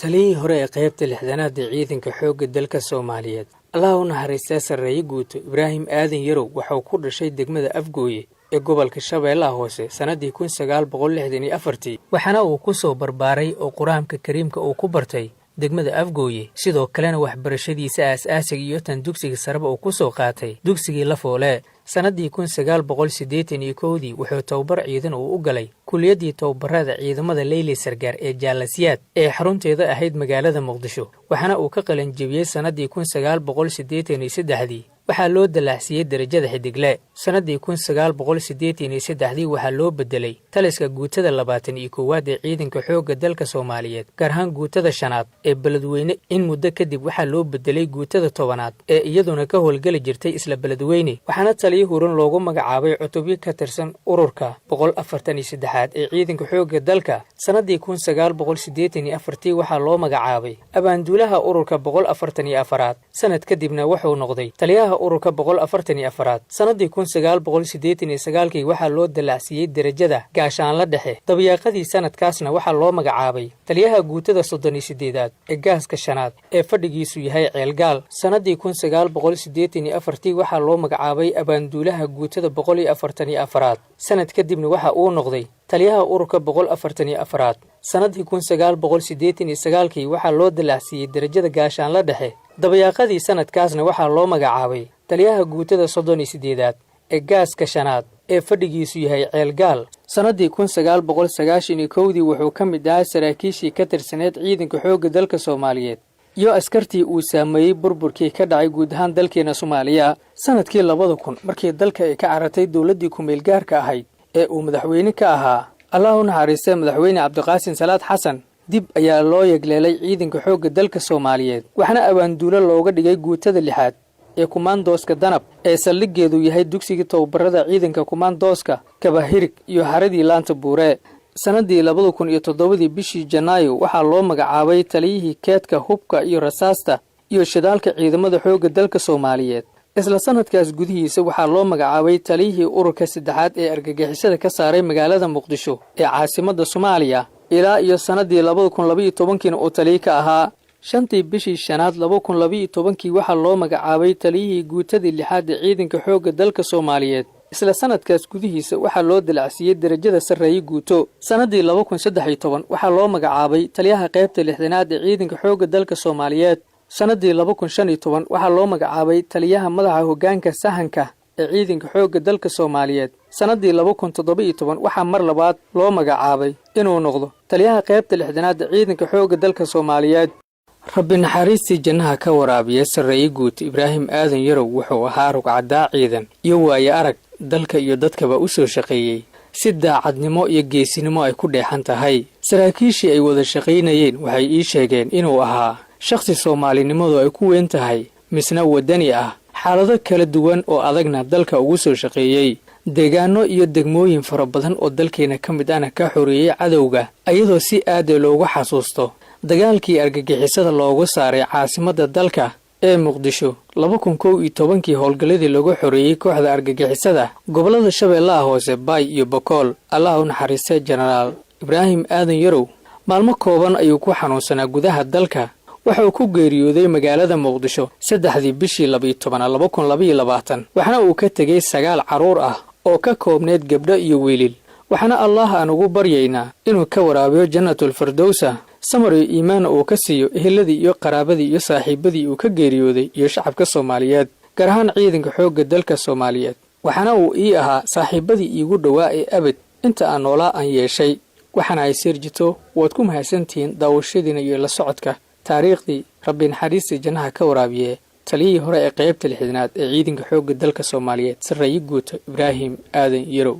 taliyihii hore ee qaybta lixdanaad ee ciidanka xoogga dalka Soomaaliyeed Allah u naxariistay sarreeye guuto Ibraahim Aadan Yarow waxa uu ku dhashay degmada Afgooye ee gobolka Shabeellaha Hoose sanadii 1964 waxaana uu ku soo barbaaray oo Quraanka Kariimka uu ku bartay degmada Afgooye sidoo kalena waxbarashadiisa aasaasiga iyo tan dugsiga sare uu ku soo qaatay dugsigii Lafoole sanadii 1981 wuxuu tababar ciidan u galay kulliyadii tababarada ciidamada Leyli Sargaar ee Jaalasiyaad ee xarunteeda ahayd magaalada Muqdisho waxaana uu ka qalin jabiyay sanadii 1983 waxaa loo dalacsiyay darajada xidigle sanadii 1983 waxaa loo bedelay taliska guutada 21aad ee ciidanka xoogga dalka Soomaaliyeed gaar ahaan guutada 5aad ee Beledweyne in muddo kadib waxaa loo bedelay guutada 10aad ee iyaduna ka howlgali jirtay isla Beledweyne waxaana taliyihii horan loogu magacaabay cutubyo ka tirsan ururka 143aad ee ciidanka xoogga dalka sanadii 1984 waxaa loo magacaabay abaanduulaha ururka 144aad sanad kadibna wuxuu noqday taliyaha ururka 144aad sanadii 1989 waxaa loo dalacsiyay darajada gaashaanla dhexe dabiiqadii sanadkaasna waxaa loo magacaabay taliyaha guutada 38aad ee gaaska 5aad ee fadhigiisu yahay Ceelgaal sanadii 1984 waxaa loo magacaabay abaanduulaha guutada 144aad sanad kadibna waxa uu noqday taliyaha ururka 144aad sanadii 1989 waxaa loo dalacsiyay darajada gaashaanla dhexe dabiiqadii sanadkaasna waxaa loo magacaabay taliyaha guutada 38aad ee gaaska 5aad ee fadhigiisu yahay Ceelgaal sanadii 1991 wuxuu ka mid ahaa saraakiishii ka tirsaneed ciidanka xoogga dalka Soomaaliyeed iyo askartii uu saameeyay burburkii ka dhacay guud ahaan dalkeena Soomaaliya sanadkii 2000 markii dalka ay ka carartay dawladii ku meel gaarka ahayd ee uu madaxweyne ka ahaa Allah u naxariistay madaxweyne Cabdiqaasim Salaad Xasan dib ayaa loo yagleelay ciidanka xoogga dalka Soomaaliyeed waxaana abaanduulo looga dhigay guutada 6aad ee kumaandooska Danab ee saldhigeedu yahay dugsiga tababarada ciidanka kumaandooska Kabahirig iyo Haradii Laanta Buure sanadii 2007 bishii Janaayo waxaa loo magacaabay taliyihii keedka hubka iyo rasaasta iyo shidaalka ciidamada xoogga dalka Soomaaliyeed isla sanadkaas gudihiisa waxaa loo magacaabay taliyihii ururka 3aad ee argagixisada ka saaray magaalada Muqdisho ee caasimadda Soomaaliya ilaa iyo sanadii 2012 oo taliye ka ahaa shantii bishii 5aad 2012 waxaa loo magacaabay taliyihii guutadii 6aad ee ciidanka xoogga dalka Soomaaliyeed isla sanadkaas gudihiisa waxaa loo dalacsiyay darajada sarreeye guuto sanadii 2013 waxaa loo magacaabay taliyaha qaybta 6aad ee ciidanka xoogga dalka Soomaaliyeed sanadii 2015 waxaa loo magacaabay taliyaha madaxa hoggaanka sahanka ee ciidanka xoogga dalka Soomaaliyeed sanadii 2017 waxaa mar labaad loo magacaabay inuu noqdo taliyaha qaybta 6aad ee ciidanka xoogga dalka Soomaaliyeed Rabbi naxariistii jannaha ka waraabiya sarreeye guuto Ibraahim Aadan Yarow wuxuu ahaa rugcadaa ciidan iyo waaye arag dalka iyo dadkaba u soo shaqeeyay si daacadnimo iyo geesinimo ay ku dheexan tahay saraakiishii ay wada shaqeynayeen waxay ii sheegeen inuu ahaa shakhsi Soomaalinimadu ay ku weyn tahay misna wadani ah xaalado kala duwan oo adagna dalka ugu soo shaqeeyay deegaano iyo degmooyin fara badan oo dalkeena ka mid ah ka xoreeyay cadawga ayadoo si aad loogu xasuusto dagaalkii argagixisada loogu saaray caasimadda dalka ee Muqdisho 2011 howlgaladii lagu xoreeyay kooxda argagixisada gobolada Shabeellaha Hoose Bay iyo Bakool Allah u naxariistay Generaal Ibraahim Aadan Yarow maalmo kooban ayuu ku xanuunsanaa gudaha dalka wuxuu ku geeriyooday magaalada Muqdisho 3 bishii 12 2022 waxaana uu ka tagay 9 caruur ah oo ka koobneed gabdho iyo wiilal waxaana Allah aan ugu baryaynaa inuu ka waraabiyo jannatul firdawsa samar iyo iimaan oo ka siiyo eheladii iyo qaraabadii iyo saaxiibadii uu ka geeriyooday iyo shacabka Soomaaliyeed gaar ahaan ciidanka xoogga dalka Soomaaliyeed waxaana uu ii ahaa saaxiibadii iigu dhawaa ee abad inta aan noolaa aan yeeshay waxaana ay sirjito waad ku mahadsantihiin daawashadiina iyo la socodka taariikhdii Rabbi naxariistii jannaha ka waraabiye taliyihii hore ee qaybta 6aad ee ciidanka xoogga dalka Soomaaliyeed sarreeye guuto Ibraahim Aadan Yarow